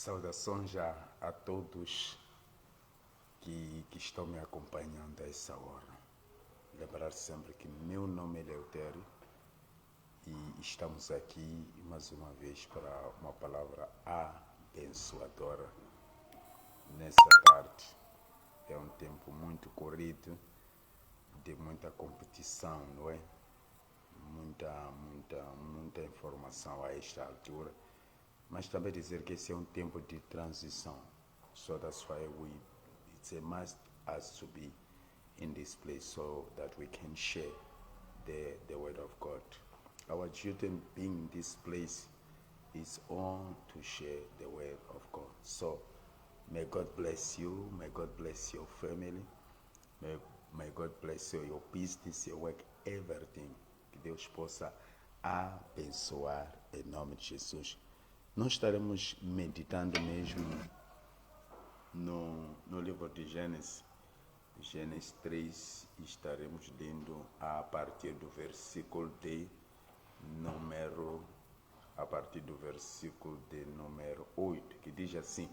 Saudações a todos que estão me acompanhando a essa hora. Lembrar sempre que meu nome é Eleutério e estamos aqui mais uma vez para uma palavra abençoadora nessa tarde. É um tempo muito corrido, de muita competição, não é? Muita informação a esta altura. Mas também dizer que esse é um tempo de transição. So that's why it's a must us to be in this place so that we can share the word of God. Our duty being in this place is on to share the word of God. So may God bless you, may God bless your family, may God bless your business, your work, everything. Que Deus possa abençoar em nome de Jesus. Nós estaremos meditando mesmo no livro de Gênesis 3, e estaremos lendo a partir do versículo de número 8, que diz assim: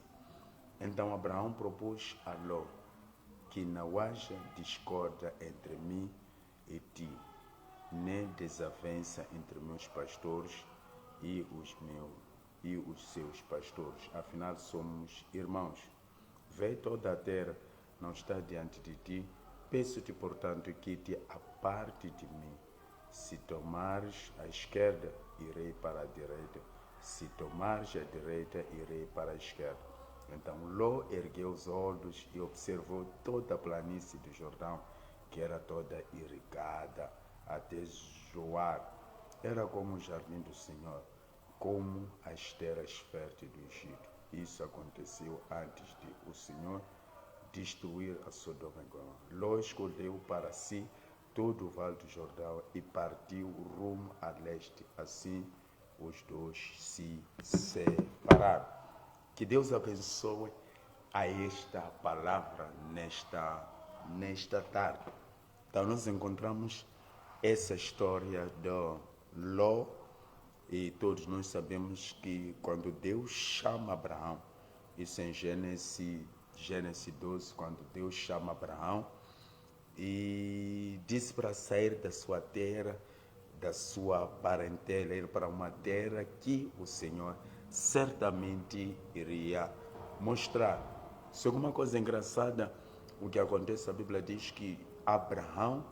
Então Abraão propôs a Ló que não haja discórdia entre mim e ti, nem desavença entre meus pastores e os seus pastores, afinal somos irmãos. Vê, toda a terra não está diante de ti, peço-te, portanto, que te aparte de mim. Se tomares a esquerda, irei para a direita, se tomares a direita, irei para a esquerda. Então Ló ergueu os olhos e observou toda a planície do Jordão, que era toda irrigada até Zoar. Era como o jardim do Senhor, como as terras férteis do Egito. Isso aconteceu antes de o Senhor destruir a Sodoma e Gomorra. Ló escolheu para si todo o vale do Jordão e partiu rumo a leste. Assim os dois se separaram. Que Deus abençoe a esta palavra nesta tarde. Então nós encontramos essa história de Ló. E todos nós sabemos que quando Deus chama Abraão, isso em Gênesis 12, quando Deus chama Abraão e disse para sair da sua terra, da sua parentela, ir para uma terra que o Senhor certamente iria mostrar. Só que uma coisa engraçada, o que acontece, a Bíblia diz que Abraão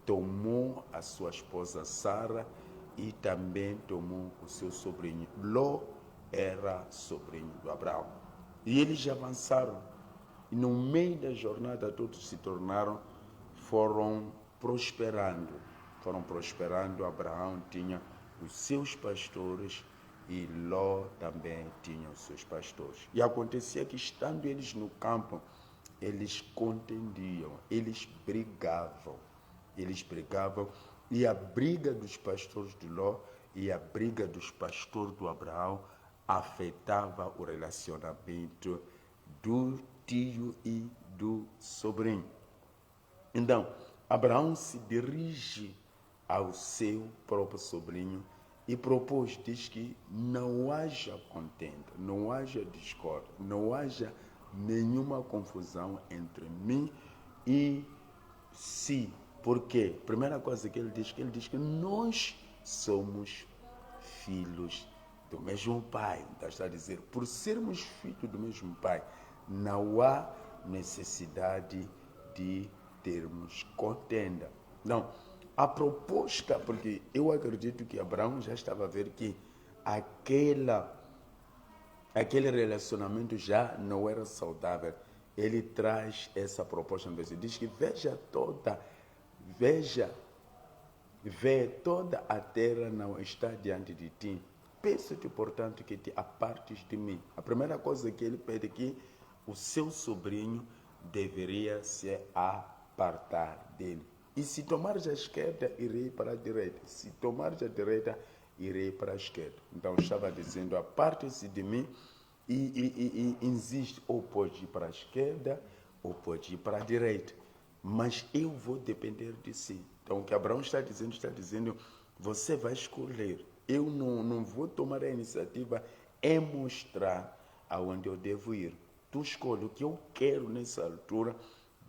tomou a sua esposa Sara e também tomou o seu sobrinho. Ló era sobrinho do Abraão. E eles avançaram. E no meio da jornada todos foram prosperando. Abraão tinha os seus pastores e Ló também tinha os seus pastores. E acontecia que, estando eles no campo, eles contendiam, eles brigavam. E a briga dos pastores de Ló e a briga dos pastores do Abraão afetava o relacionamento do tio e do sobrinho. Então, Abraão se dirige ao seu próprio sobrinho e propôs, diz que não haja contenda, não haja discórdia, não haja nenhuma confusão entre mim e si. Por quê? Primeira coisa que ele diz que nós somos filhos do mesmo pai. Então está a dizer, por sermos filhos do mesmo pai, não há necessidade de termos contenda. Não, a proposta, porque eu acredito que Abraão já estava a ver que aquele relacionamento já não era saudável. Ele traz essa proposta, diz que vê toda a terra não está diante de ti. Peço-te, portanto, que te apartes de mim. A primeira coisa que ele pede é que o seu sobrinho deveria se apartar dele. E se tomares a esquerda, irei para a direita. Se tomares a direita, irei para a esquerda. Então estava dizendo, aparte-se de mim e insiste, ou pode ir para a esquerda, ou pode ir para a direita. Mas eu vou depender de si. Então o que Abraão está dizendo, você vai escolher. Eu não vou tomar a iniciativa em mostrar aonde eu devo ir. Tu escolhe o que eu quero nessa altura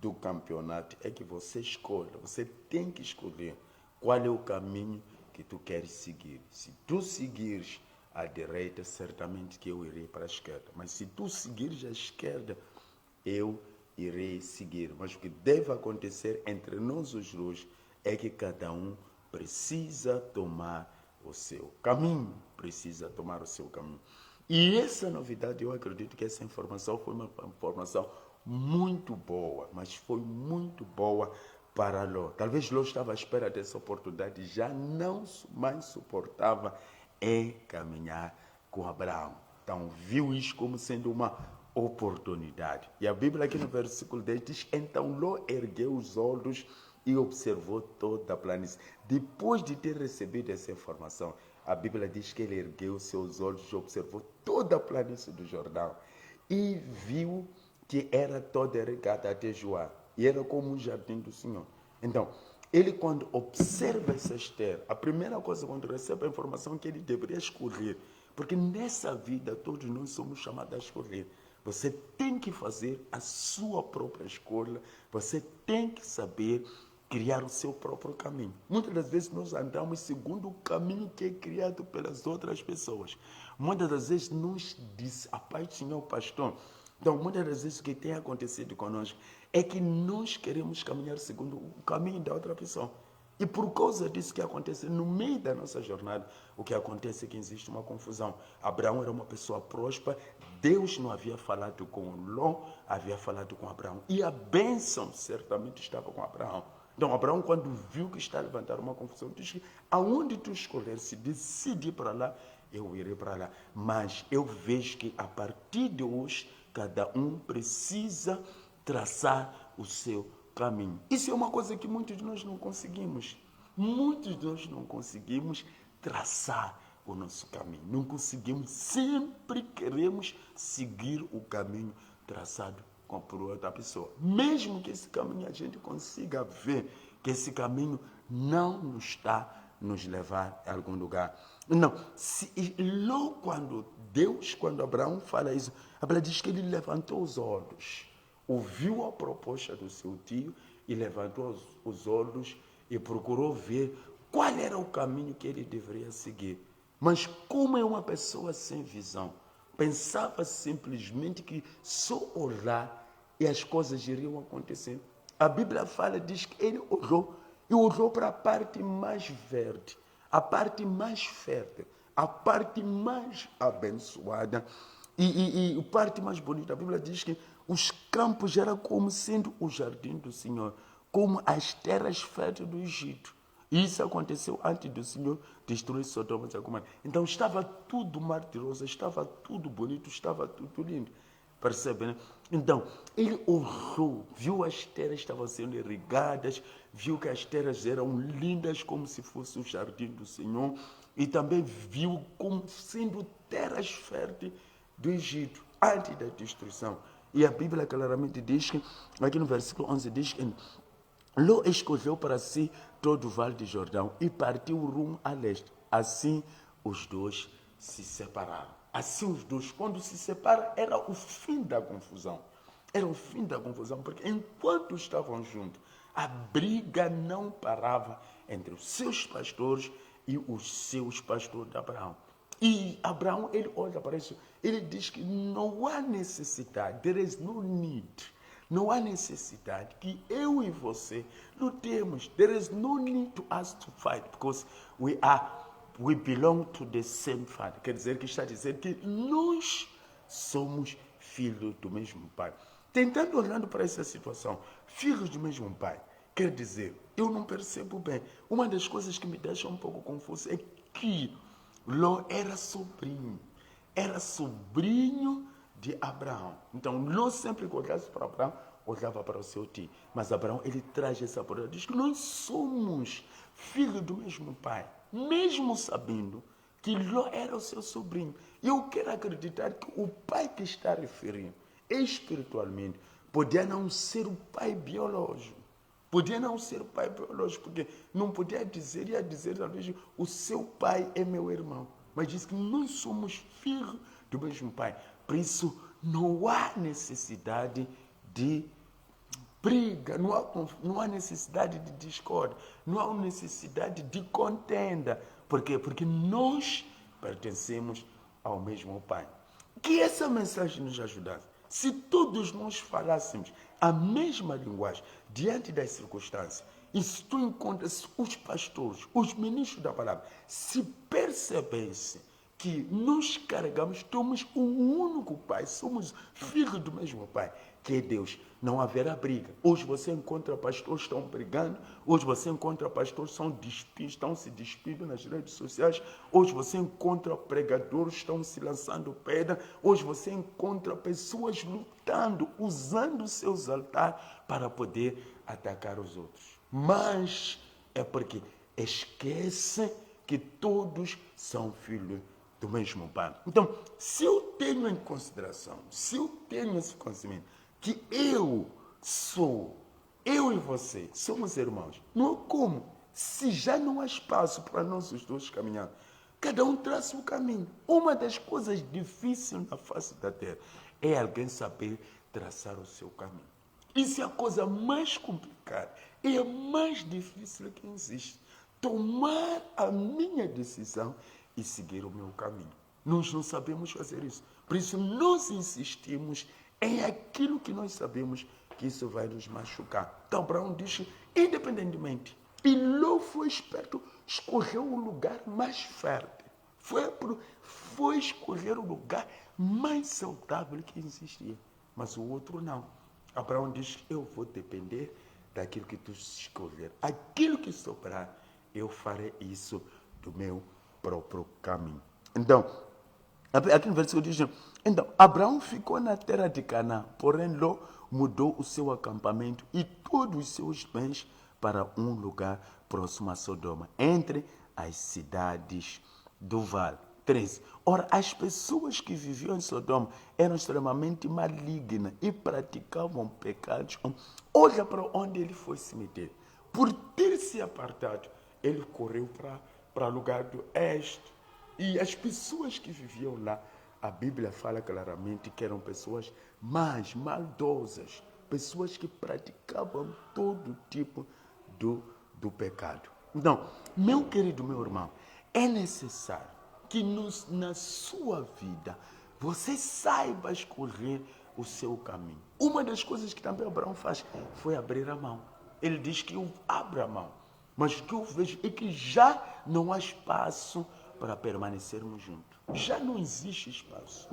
do campeonato. É que você escolhe, você tem que escolher qual é o caminho que tu queres seguir. Se tu seguires à direita, certamente que eu irei para a esquerda. Mas se tu seguires à esquerda, eu irei seguir. Mas o que deve acontecer entre nós os dois é que cada um precisa tomar o seu caminho. Precisa tomar o seu caminho. E essa novidade, eu acredito que essa informação foi uma informação muito boa, mas foi muito boa para Ló. Talvez Ló estava à espera dessa oportunidade, já não mais suportava caminhar com Abraão. Então, viu isso como sendo uma oportunidade. E a Bíblia aqui no versículo 10 diz, então Ló ergueu os olhos e observou toda a planície. Depois de ter recebido essa informação, a Bíblia diz que ele ergueu seus olhos e observou toda a planície do Jordão e viu que era toda regada até Joá, e era como um jardim do Senhor. Então, ele quando observa essas terras, a primeira coisa quando recebe a informação é que ele deveria escolher, porque nessa vida todos nós somos chamados a escolher. Você tem que fazer a sua própria escolha, você tem que saber criar o seu próprio caminho. Muitas das vezes nós andamos segundo o caminho que é criado pelas outras pessoas. Muitas das vezes nos diz, a paz do Senhor, pastor. Então, muitas das vezes o que tem acontecido conosco é que nós queremos caminhar segundo o caminho da outra pessoa. E por causa disso que acontece no meio da nossa jornada, o que acontece é que existe uma confusão. Abraão era uma pessoa próspera, Deus não havia falado com Ló, havia falado com Abraão. E a bênção certamente estava com Abraão. Então, Abraão, quando viu que está a levantar uma confusão, disse, aonde tu escolher, se decide ir para lá, eu irei para lá. Mas eu vejo que a partir de hoje, cada um precisa traçar o seu caminho. Isso é uma coisa que muitos de nós não conseguimos. Muitos de nós não conseguimos traçar o nosso caminho. Não conseguimos, sempre queremos seguir o caminho traçado por outra pessoa. Mesmo que esse caminho a gente consiga ver que esse caminho não nos está nos levar a algum lugar. Não, logo quando Abraão fala isso, a Bíblia diz que ele levantou os olhos, ouviu a proposta do seu tio e levantou os olhos e procurou ver qual era o caminho que ele deveria seguir. Mas como é uma pessoa sem visão, pensava simplesmente que só olhar e as coisas iriam acontecer. A Bíblia diz que ele olhou para a parte mais verde, a parte mais fértil, a parte mais abençoada e a parte mais bonita. A Bíblia diz que os campos eram como sendo o jardim do Senhor, como as terras férteis do Egito. E isso aconteceu antes do Senhor destruir Sodoma e Gomorra. Então estava tudo maravilhoso, estava tudo bonito, estava tudo lindo. Percebe, né? Então, ele olhou, viu as terras estavam sendo irrigadas, viu que as terras eram lindas como se fosse o jardim do Senhor, e também viu como sendo terras férteis do Egito, antes da destruição. E a Bíblia claramente diz que, aqui no versículo 11, diz que Ló escolheu para si todo o vale de Jordão e partiu rumo a leste. Assim, os dois se separaram. Assim, os dois, quando se separam, era o fim da confusão. Era o fim da confusão, porque enquanto estavam juntos, a briga não parava entre os seus pastores e os seus pastores de Abraão. E Abraão, ele olha para isso, ele diz que não há necessidade, there is no need. Não há necessidade que eu e você lutemos. There is no need to us to fight, because we belong to the same father. Quer dizer que está dizendo que nós somos filhos do mesmo pai. Tentando olhando para essa situação, filhos do mesmo pai, quer dizer, eu não percebo bem. Uma das coisas que me deixa um pouco confuso é que Ló era sobrinho de Abraão. Então, Ló sempre que olhasse para Abraão, olhava para o seu tio. Mas Abraão, ele traz essa palavra, diz que nós somos filhos do mesmo pai, mesmo sabendo que Ló era o seu sobrinho. E eu quero acreditar que o pai que está referindo, espiritualmente, podia não ser o pai biológico. Podia não ser o pai biológico, porque não podia dizer, ia dizer talvez, o seu pai é meu irmão. Mas diz que nós somos filhos do mesmo Pai. Por isso, não há necessidade de briga, não há necessidade de discórdia, não há necessidade de contenda. Por quê? Porque nós pertencemos ao mesmo Pai. Que essa mensagem nos ajudasse. Se todos nós falássemos a mesma linguagem diante das circunstâncias, e se tu encontras os pastores, os ministros da palavra, se percebessem que nos carregamos, somos um único Pai, somos filhos do mesmo Pai, que é Deus, não haverá briga. Hoje você encontra pastores que estão brigando, hoje você encontra pastores que estão se despindo nas redes sociais, hoje você encontra pregadores que estão se lançando pedra, hoje você encontra pessoas lutando, usando seus altares para poder atacar os outros. Mas é porque esquecem que todos são filhos do mesmo Pai. Então, se eu tenho em consideração, se eu tenho esse conhecimento, que eu e você somos irmãos, não é como se já não há espaço para nós os dois caminhar. Cada um traça o caminho. Uma das coisas difíceis na face da terra é alguém saber traçar o seu caminho. Isso é a coisa mais complicada e a mais difícil que existe. Tomar a minha decisão e seguir o meu caminho. Nós não sabemos fazer isso. Por isso, nós insistimos em aquilo que nós sabemos que isso vai nos machucar. Então, Abraão diz, independentemente, e Ló foi esperto, escolheu o lugar mais fértil. Foi escolher o lugar mais saudável que existia. Mas o outro não. Abraão diz, eu vou depender daquilo que tu escolher. Aquilo que sobrar, eu farei isso do meu próprio caminho. Então, aqui no versículo diz, então, Abraão ficou na terra de Canaã, porém Ló mudou o seu acampamento e todos os seus bens para um lugar próximo a Sodoma, entre as cidades do vale. 13. Ora, as pessoas que viviam em Sodoma eram extremamente malignas e praticavam pecados. Olha para onde ele foi se meter. Por ter se apartado, ele correu para o lugar do este. E as pessoas que viviam lá, a Bíblia fala claramente que eram pessoas más, maldosas, pessoas que praticavam todo tipo do pecado. Então, meu querido, meu irmão, é necessário que na sua vida você saiba escolher o seu caminho. Uma das coisas que também Abraão faz foi abrir a mão. Ele diz que eu abro a mão, mas o que eu vejo é que já não há espaço para permanecermos juntos. Já não existe espaço.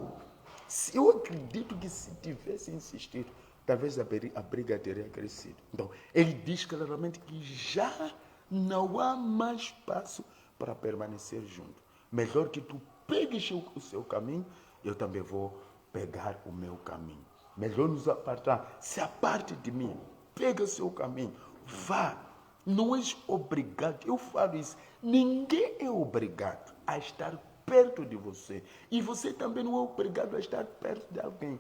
Eu acredito que se tivesse insistido, talvez a briga teria crescido. Então, ele diz claramente que já não há mais espaço para permanecer junto. Melhor que tu pegues o seu caminho, eu também vou pegar o meu caminho. Melhor nos apartar. Se aparte de mim, pega o seu caminho, vá. Não és obrigado, eu falo isso, ninguém é obrigado a estar perto de você. E você também não é obrigado a estar perto de alguém.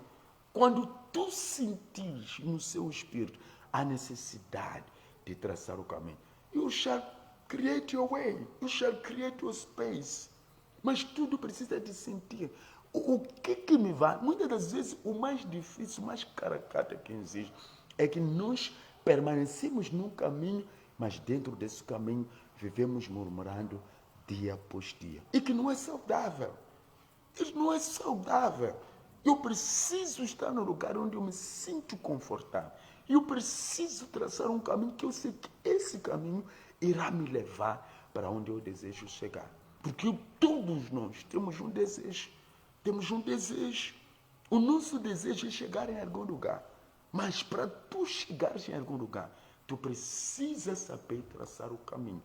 Quando tu sentires no seu espírito a necessidade de traçar o caminho, you shall create your way, you shall create your space. Mas tudo precisa de sentir. O que me vai? Muitas das vezes o mais difícil, o mais caracata que existe é que nós permanecemos num caminho, mas dentro desse caminho vivemos murmurando dia após dia. E que não é saudável. Isso não é saudável. Eu preciso estar no lugar onde eu me sinto confortável. Eu preciso traçar um caminho que eu sei que esse caminho irá me levar para onde eu desejo chegar. Porque todos nós temos um desejo. Temos um desejo. O nosso desejo é chegar em algum lugar. Mas para tu chegares em algum lugar, tu precisas saber traçar o caminho.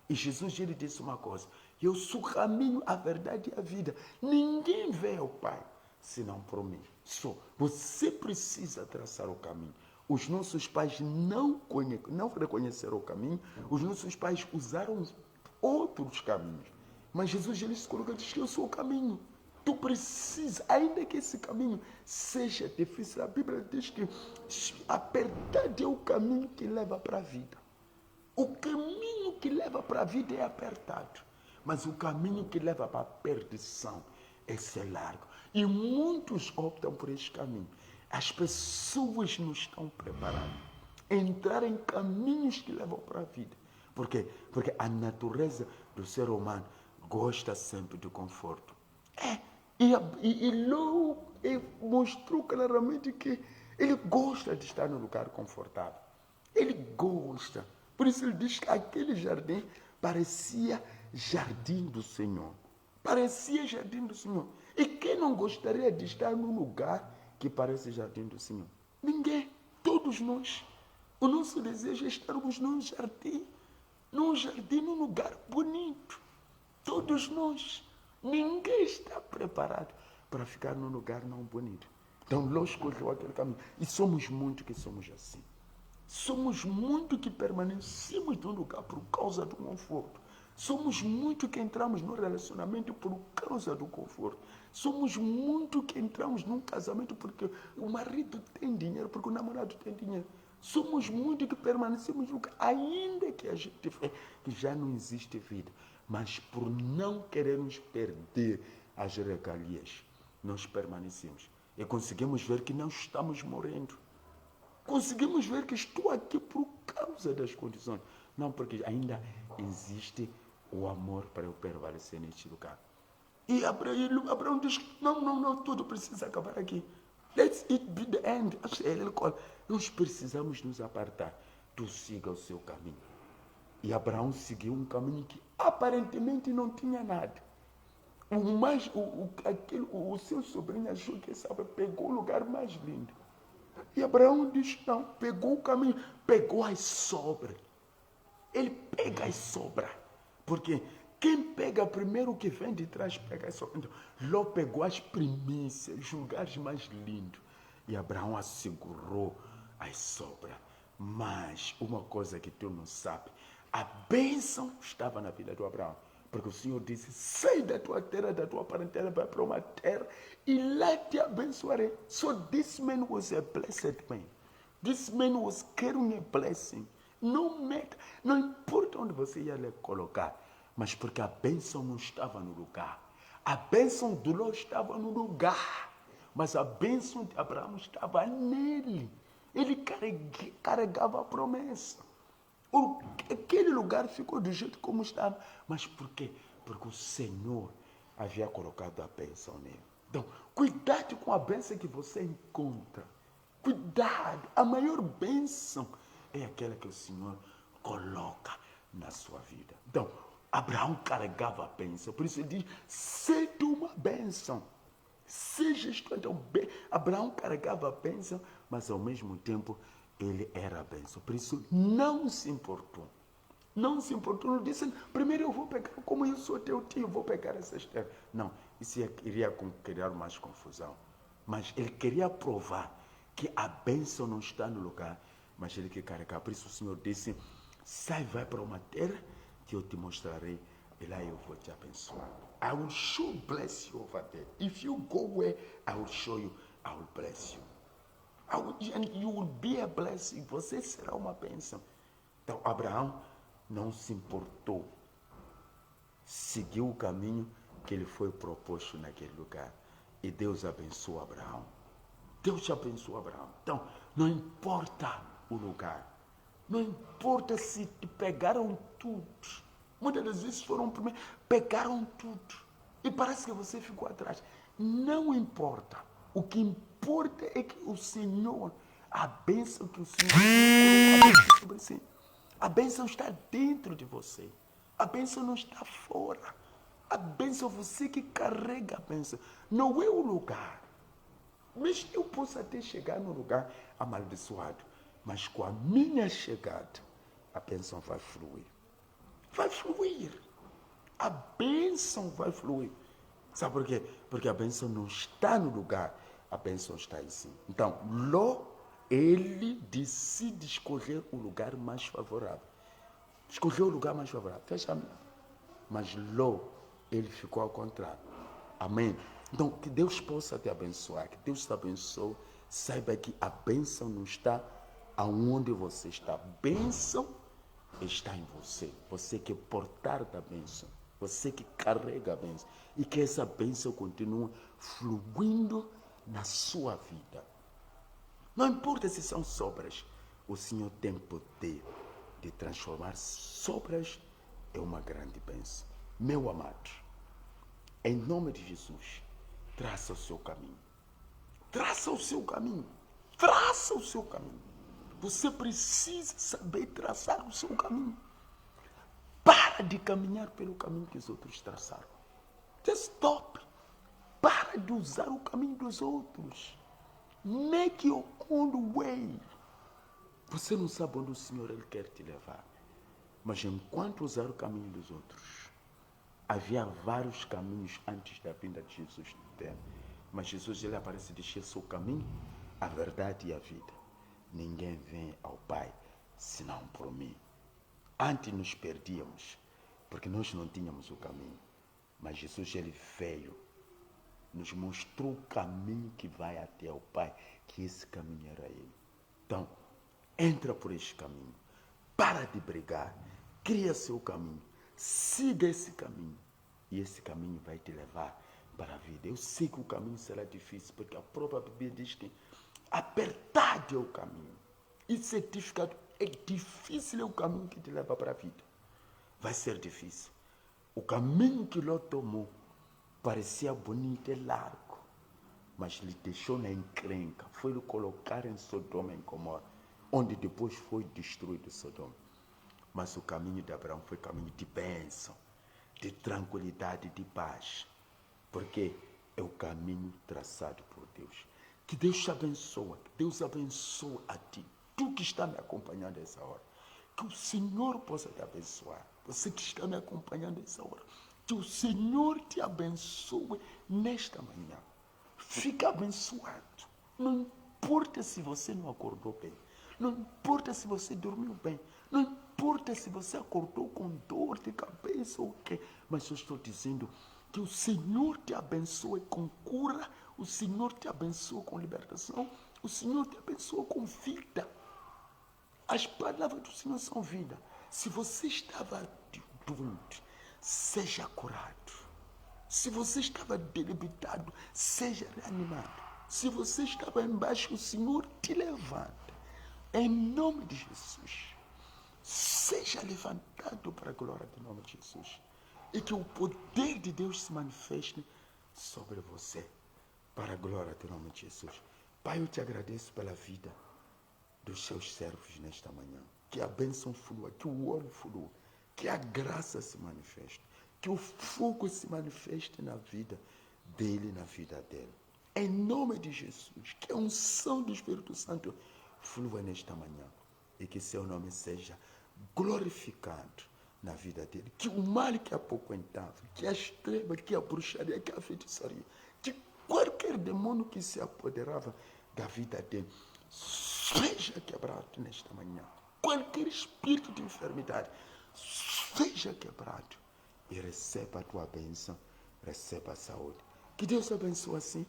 E Jesus, ele disse uma coisa: eu sou o caminho, a verdade e a vida. Ninguém vê ao Pai senão por mim. Só você precisa traçar o caminho. Os nossos pais não reconheceram o caminho. Os nossos pais usaram outros caminhos. Mas Jesus, ele se coloca e diz que eu sou o caminho. Tu precisa, ainda que esse caminho seja difícil, a Bíblia diz que a verdade é o caminho que leva para a vida. O caminho que leva para a vida é apertado, mas o caminho que leva para a perdição, esse é largo. E muitos optam por este caminho. As pessoas não estão preparadas a entrar em caminhos que levam para a vida. Por quê? Porque a natureza do ser humano gosta sempre do conforto. E logo mostrou claramente que ele gosta de estar num lugar confortável. Ele gosta. Por isso ele diz que aquele jardim parecia jardim do Senhor. Parecia jardim do Senhor. E quem não gostaria de estar num lugar que parece jardim do Senhor? Ninguém. Todos nós. O nosso desejo é estarmos num jardim, num lugar bonito. Todos nós. Ninguém está preparado para ficar num lugar não bonito. Então, Ló escolheu aquele caminho. E somos muito que somos assim. Somos muito que permanecemos num lugar por causa do conforto. Somos muito que entramos no relacionamento por causa do conforto. Somos muito que entramos num casamento porque o marido tem dinheiro, porque o namorado tem dinheiro. Somos muito que permanecemos no lugar, ainda que a gente vê que já não existe vida. Mas por não querermos perder as regalias, nós permanecemos. E conseguimos ver que não estamos morrendo. Conseguimos ver que estou aqui por causa das condições. Não porque ainda existe o amor para eu prevalecer neste lugar. E Abraão diz, não, tudo precisa acabar aqui. Let it be the end. Nós precisamos nos apartar. Tu siga o seu caminho. E Abraão seguiu um caminho que aparentemente não tinha nada. O seu sobrinho achou que pegou o lugar mais lindo. E Abraão diz, não, pegou o caminho, pegou as sobras. Ele pega as sobras. Porque quem pega primeiro o que vem de trás pega as sobras. Então, Ló pegou as primícias, os lugares mais lindos. E Abraão assegurou as sobras. Mas uma coisa que tu não sabe, a bênção estava na vida do Abraão. Porque o Senhor disse, sai da tua terra, da tua parentela, vai para uma terra e lá te abençoarei. So this man was a blessed man. This man was carrying a blessing. Não importa onde você ia lhe colocar, mas porque a bênção não estava no lugar. A bênção do Ló estava no lugar, mas a bênção de Abraão estava nele. Ele carregava a promessa. Aquele lugar ficou do jeito como estava. Mas por quê? Porque o Senhor havia colocado a bênção nele. Então, cuidado com a bênção que você encontra. Cuidado. A maior bênção é aquela que o Senhor coloca na sua vida. Então, Abraão carregava a bênção. Por isso ele diz, seja uma bênção. Seja isto. Então, Abraão carregava a bênção, mas ao mesmo tempo ele era a bênção. Por isso, não se importou. Não se importou. Não disse, primeiro eu vou pegar, como eu sou teu tio, eu vou pegar essas terras. Não, isso iria criar mais confusão. Mas ele queria provar que a bênção não está no lugar, mas ele quer carregar. Por isso o Senhor disse, sai, vai para uma terra que eu te mostrarei, e lá eu vou te abençoar. I will show bless you over there. If you go where I will show you, I will bless you. And you will be a blessing. Você será uma bênção. Então, Abraão não se importou. Seguiu o caminho que ele foi proposto naquele lugar. E Deus abençoou Abraão. Deus abençoou Abraão. Então, não importa o lugar. Não importa se te pegaram tudo. Muitas das vezes foram primeiro, pegaram tudo. E parece que você ficou atrás. Não importa. O que importa é que o Senhor, a bênção que o Senhor colocou sobre si, a bênção está dentro de você. A bênção não está fora. A bênção, você que carrega a bênção. Não é o lugar. Mas eu posso até chegar no lugar amaldiçoado. Mas com a minha chegada, a bênção vai fluir. Vai fluir. A bênção vai fluir. Sabe por quê? Porque a bênção não está no lugar, a bênção está em si. Então, Ló, ele decide escolher o lugar mais favorável. Escolheu o lugar mais favorável. Fecha. Mas Ló, ele ficou ao contrário. Amém? Então, que Deus possa te abençoar, que Deus te abençoe. Saiba que a bênção não está aonde você está. A bênção está em você. Você que é portar da bênção. Você que carrega a bênção. E que essa bênção continue fluindo na sua vida. Não importa se são sobras. O Senhor tem poder de transformar sobras em uma grande bênção. Meu amado, em nome de Jesus, traça o seu caminho. Traça o seu caminho. Traça o seu caminho. Você precisa saber traçar o seu caminho. Para de caminhar pelo caminho que os outros traçaram. Just stop. Para de usar o caminho dos outros. Make your own way. Você não sabe onde o Senhor Ele quer te levar. Mas enquanto usar o caminho dos outros, havia vários caminhos antes da vinda de Jesus na terra. Mas Jesus Ele aparece e diz: eu sou o caminho, a verdade e a vida. Ninguém vem ao Pai senão por mim. Antes nos perdíamos, porque nós não tínhamos o caminho. Mas Jesus Ele veio, nos mostrou o caminho que vai até ao Pai, que esse caminho era Ele. Então, entra por este caminho. Para de brigar. Cria seu caminho. Siga esse caminho. E esse caminho vai te levar para a vida. Eu sei que o caminho será difícil, porque a própria Bíblia diz que apertado é o caminho. E certificado é difícil é o caminho que te leva para a vida. Vai ser difícil. O caminho que Ló tomou parecia bonito e largo, mas lhe deixou na encrenca. Foi lhe colocar em Sodoma e Gomorra, onde depois foi destruído Sodoma. Mas o caminho de Abraão foi caminho de bênção, de tranquilidade, de paz, porque é o caminho traçado por Deus. Que Deus te abençoe, que Deus abençoe a ti, tu que está me acompanhando essa hora. Que o Senhor possa te abençoar, você que está me acompanhando essa hora. Que o Senhor te abençoe nesta manhã. Fica abençoado. Não importa se você não acordou bem. Não importa se você dormiu bem. Não importa se você acordou com dor de cabeça ou o quê. Mas eu estou dizendo que o Senhor te abençoe com cura. O Senhor te abençoe com libertação. O Senhor te abençoe com vida. As palavras do Senhor são vida. Se você estava doente, seja curado. Se você estava debilitado, seja reanimado. Se você estava embaixo, o Senhor te levanta. Em nome de Jesus. Seja levantado para a glória do nome de Jesus. E que o poder de Deus se manifeste sobre você. Para a glória do nome de Jesus. Pai, eu te agradeço pela vida dos seus servos nesta manhã. Que a bênção flua, que o óleo flua, que a graça se manifeste, que o fogo se manifeste na vida dele e na vida dela. Em nome de Jesus, que a unção do Espírito Santo flua nesta manhã e que seu nome seja glorificado na vida dele. Que o mal que apoquentava, que as trevas, que a bruxaria, que a feitiçaria, que qualquer demônio que se apoderava da vida dele, seja quebrado nesta manhã. Qualquer espírito de enfermidade, seja quebrado. E receba a tua bênção, receba a saúde. Que Deus abençoe assim,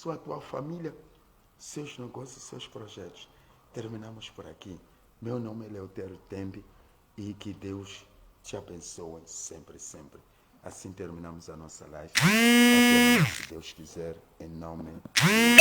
a tua família, seus negócios, seus projetos. Terminamos por aqui. Meu nome é Leotério Tembe e que Deus te abençoe sempre, sempre. Assim terminamos a nossa live. Até mais, se Deus quiser, em nome de